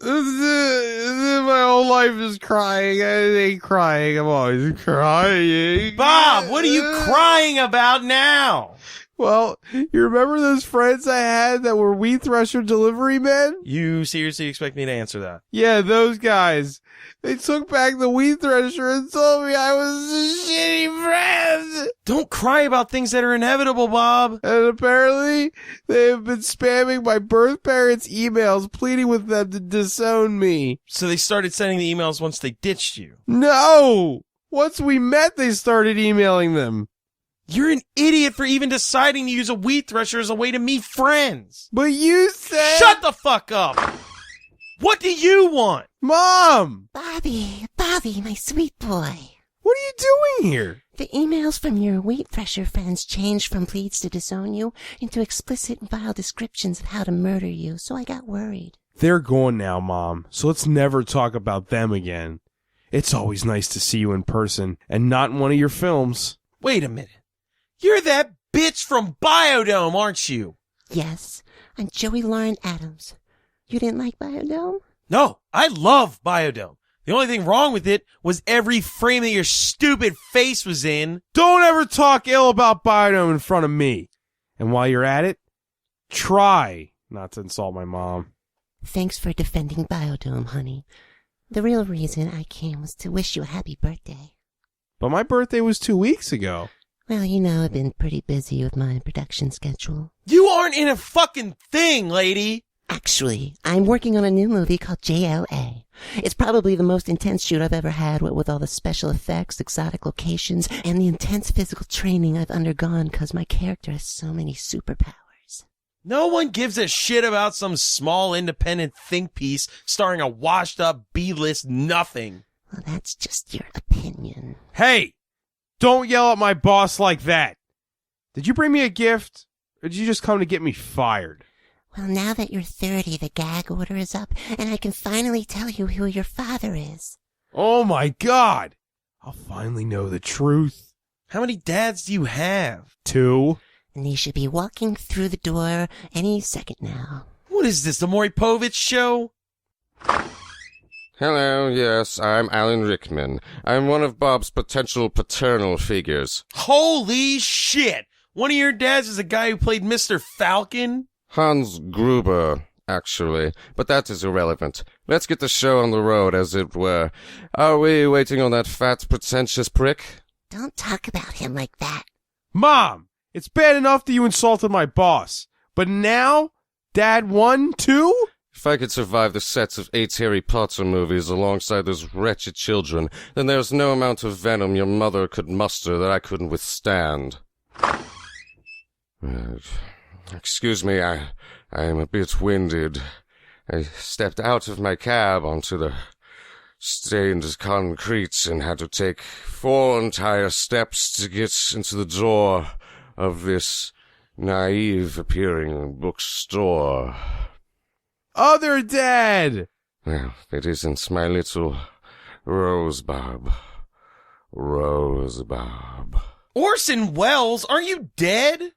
My whole life is crying. I ain't crying. I'm always crying. Bob, what are you crying about now? Well, you remember those friends I had that were weed thresher delivery men? You seriously expect me to answer that? Yeah, those guys. They took back the weed thresher and told me I was a shitty friend. Don't cry about things that are inevitable, Bob. And apparently, they have been spamming my birth parents' emails, pleading with them to disown me. So they started sending the emails once they ditched you. No! Once we met, they started emailing them. You're an idiot for even deciding to use a weed thresher as a way to meet friends. But you said... Shut the fuck up! What do you want? Mom! Bobby, my sweet boy. What are you doing here? The emails from your wheat thresher friends changed from pleads to disown you into explicit and vile descriptions of how to murder you, so I got worried. They're gone now, Mom, so let's never talk about them again. It's always nice to see you in person, and not in one of your films. Wait a minute. You're that bitch from Biodome, aren't you? Yes, I'm Joey Lauren Adams. You didn't like Biodome? No, I love Biodome. The only thing wrong with it was every frame that your stupid face was in. Don't ever talk ill about Biodome in front of me. And while you're at it, try not to insult my mom. Thanks for defending Biodome, honey. The real reason I came was to wish you a happy birthday. But my birthday was 2 weeks ago. Well, you know, I've been pretty busy with my production schedule. You aren't in a fucking thing, lady. Actually, I'm working on a new movie called JLA. It's probably the most intense shoot I've ever had, with all the special effects, exotic locations, and the intense physical training I've undergone because my character has so many superpowers. No one gives a shit about some small independent think piece starring a washed-up B-list nothing. Well, that's just your opinion. Hey! Don't yell at my boss like that. Did you bring me a gift? Or did you just come to get me fired? Well, now that you're 30, the gag order is up, and I can finally tell you who your father is. Oh my God! I'll finally know the truth. How many dads do you have? 2. And he should be walking through the door any second now. What is this, the Maury Povich show? Hello, yes, I'm Alan Rickman. I'm one of Bob's potential paternal figures. Holy shit! One of your dads is a guy who played Mr. Falcon? Hans Gruber, actually, but that is irrelevant. Let's get the show on the road, as it were. Are we waiting on that fat, pretentious prick? Don't talk about him like that. Mom! It's bad enough that you insulted my boss. But now? Dad won, too? If I could survive the sets of 8 Harry Potter movies alongside those wretched children, then there's no amount of venom your mother could muster that I couldn't withstand. Excuse me, I am a bit winded. I stepped out of my cab onto the stained concrete and had to take 4 entire steps to get into the door of this naive-appearing bookstore. Other dad! Well, it isn't my little Rosebob. Rosebob. Orson Welles, aren't you dead?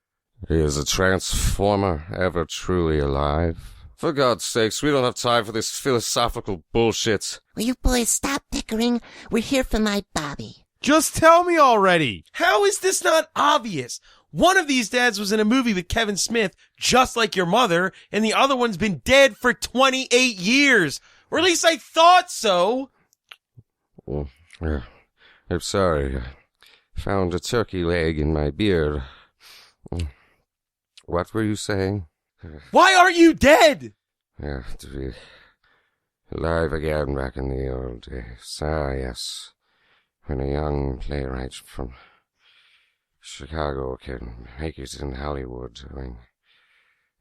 Is a transformer ever truly alive? For God's sakes, we don't have time for this philosophical bullshit. Will you boys stop bickering? We're here for my Bobby. Just tell me already! How is this not obvious? One of these dads was in a movie with Kevin Smith, just like your mother, and the other one's been dead for 28 years. Or at least I thought so. Oh, I'm sorry. I found a turkey leg in my beard. What were you saying? Why aren't you dead? Yeah, to be alive again back in the old days. Ah, yes. When a young playwright from Chicago can make it in Hollywood, doing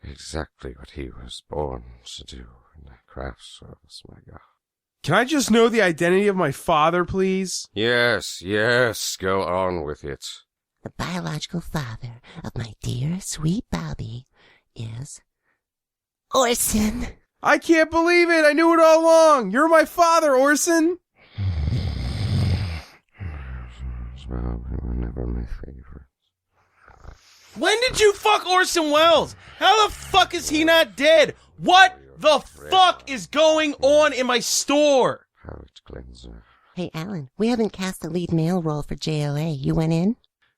exactly what he was born to do in the craft service, my God. Can I just know the identity of my father, please? Yes, go on with it. The biological father of my dear, sweet Bobby is Orson. I can't believe it! I knew it all along! You're my father, Orson! Well, they were never my favorites. When did you fuck Orson Welles? How the fuck is he not dead? What The fuck is going on in my store? Palate cleanser. Hey, Alan, we haven't cast the lead male role for JOA. You went in?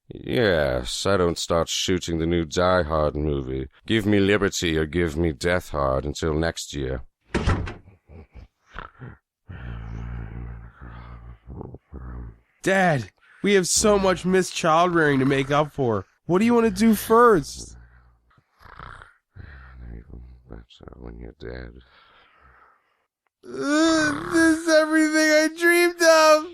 Yes, I don't start shooting the new Die Hard movie. Give me liberty or give me Death Hard until next year. Dad, we have so much missed child rearing to make up for. What do you want to do first? That's when you're dead. This is everything I dreamed of.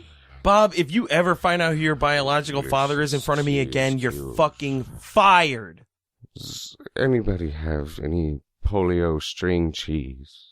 Bob, if you ever find out who your biological father is in front of me again, you're fucking fired. Does anybody have any polio string cheese?